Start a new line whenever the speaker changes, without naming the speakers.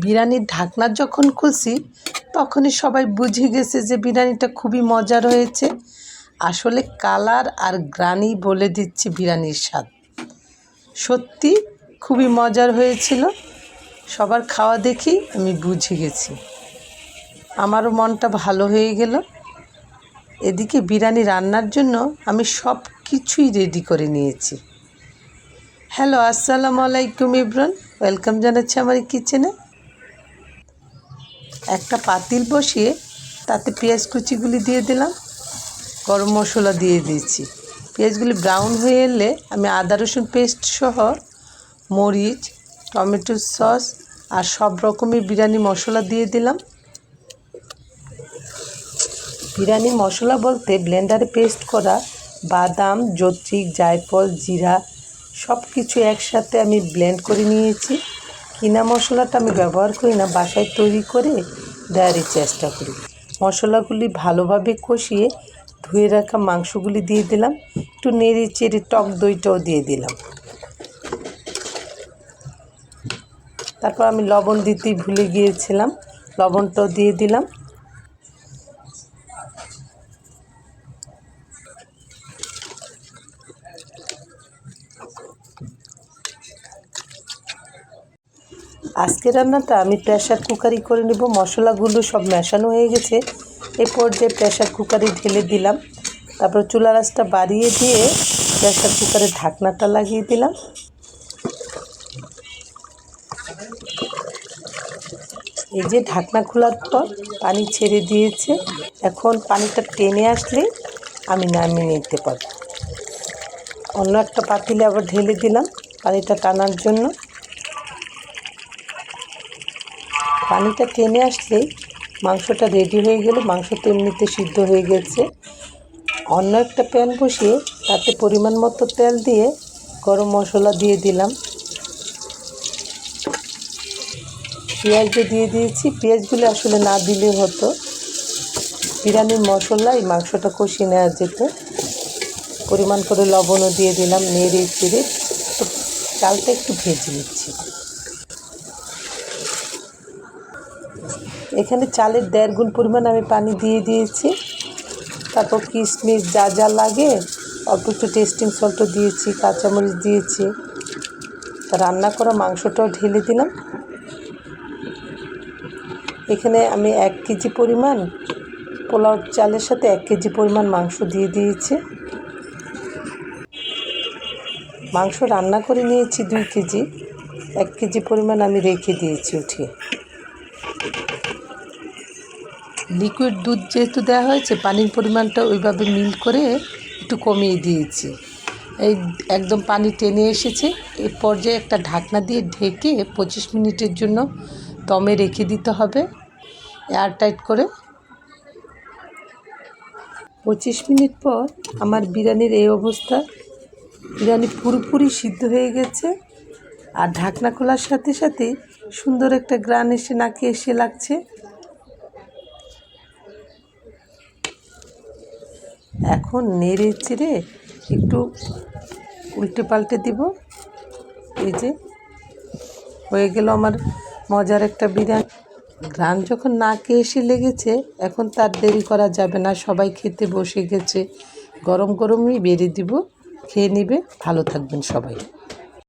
বিরিয়ানির ঢাকনা যখন খুলছি তখনই সবাই বুঝে গেছে যে বিরিয়ানিটা খুবই মজার হয়েছে। আসলে কালার আর গ্রানই বলে দিচ্ছে বিরিয়ানির স্বাদ। সত্যি খুবই মজার হয়েছিল। সবার খাওয়া দেখি আমি বুঝে গেছি, আমারও মনটা ভালো হয়ে গেল। এদিকে বিরিয়ানি রান্নার জন্য আমি সব কিছুই রেডি করে নিয়েছি। হ্যালো, আসসালামু আলাইকুম এভরিওয়ান, ওয়েলকাম জানাচ্ছি আমার কিচেনে। একটা পাতিল বসিয়ে তাতে পেঁয়াজ কুচিগুলি দিয়ে দিলাম, গরম মশলা দিয়ে দিয়েছি। পেঁয়াজগুলি ব্রাউন হয়ে এলে আমি আদা রসুন পেস্ট সহ মরিচ, টমেটো সস আর সব রকমের বিরিয়ানি মশলা দিয়ে দিলাম। বিরিয়ানি মশলা বলতে ব্লেন্ডারে পেস্ট করা বাদাম, জৈত্রী, জায়ফল, জিরা সব কিছু একসাথে আমি ব্লেন্ড করে নিয়েছি। কিনা মশলাটা আমি ব্যবহার করি না, বাসায় তৈরি করে দেওয়ারই চেষ্টা করি। মশলাগুলি ভালোভাবে কষিয়ে ধুয়ে রাখা মাংসগুলি দিয়ে দিলাম, একটু নেড়ে চেড়ে টক দইটাও দিয়ে দিলাম। তারপর আমি লবণ দিতেই ভুলে গিয়েছিলাম, লবণটাও দিয়ে দিলাম। আজকের রান্নাটা আমি প্রেশার কুকারই করে নেব। মশলাগুলো সব মেশানো হয়ে গেছে, এই পর্যায়ে প্রেশার কুকারে ঢেলে দিলাম। তারপর চুলা আঁচটা বাড়িয়ে দিয়ে প্রেশার কুকারের ঢাকনাটা লাগিয়ে দিলাম। এই যে ঢাকনা খোলার পর পানি ছেড়ে দিয়েছে, এখন পানিটা টেনে আসলে আমি নামিয়ে নিতে পারব। অন্য একটা পাতিলে আবার ঢেলে দিলাম পানিটা টানার জন্য। পানিটা টেনে আসলেই মাংসটা রেডি হয়ে গেল। মাংস তো এমনিতে সিদ্ধ হয়ে গেছে। অন্য একটা প্যান বসিয়ে তাতে পরিমাণ মতো তেল দিয়ে গরম মশলা দিয়ে দিলাম, পেঁয়াজও দিয়ে দিয়েছি। পেঁয়াজগুলো আসলে না দিলে হতো, বিরিয়ানির মশলা এই মাংসটা কষিয়ে নেওয়া যেত। পরিমাণ করে লবণও দিয়ে দিলাম, নেড়ে চেড়ে চালটা একটু ভেজে নিচ্ছি। এখানে চালের 1.5 গুণ পরিমাণ আমি পানি দিয়ে দিয়েছি। তারপর কিশমিশ যা যা লাগে অল্প একটু টেস্টিং সল্টও দিয়েছি, কাঁচামরিচ দিয়েছি। রান্না করা মাংসটাও ঢেলে দিলাম। এখানে আমি 1 কেজি পরিমাণ পোলাও চালের সাথে 1 কেজি পরিমাণ মাংস দিয়ে দিয়েছি। মাংস রান্না করে নিয়েছি 2 কেজি, 1 কেজি পরিমাণ আমি রেখে দিয়েছি উঠিয়ে। লিকুইড দুধ যেহেতু দেওয়া হয়েছে, পানির পরিমাণটা ওইভাবে মিল করে একটু কমিয়ে দিয়েছি। এই একদম পানি টেনে এসেছে। এই পর্যায়ে একটা ঢাকনা দিয়ে ঢেকে 25 মিনিটের জন্য দমে রেখে দিতে হবে, এয়ারটাইট করে। 25 মিনিট পর আমার বিরিয়ানির এই অবস্থা। বিরিয়ানি পুরোপুরি সিদ্ধ হয়ে গেছে, আর ঢাকনা খোলার সাথে সাথেই সুন্দর একটা গ্রান এসে নাকে এসে লাগছে। এখন নেড়ে চেড়ে একটু উল্টে পাল্টে দিব। এই যে হয়ে গেল আমার মজার একটা বিরিয়ানি। ঘ্রাণ যখন নাকে এসে লেগেছে, এখন তার দেরি করা যাবে না, সবাই খেতে বসে গেছে। গরম গরমই বেড়ে দিব, খেয়ে নেবে। ভালো থাকবেন সবাই।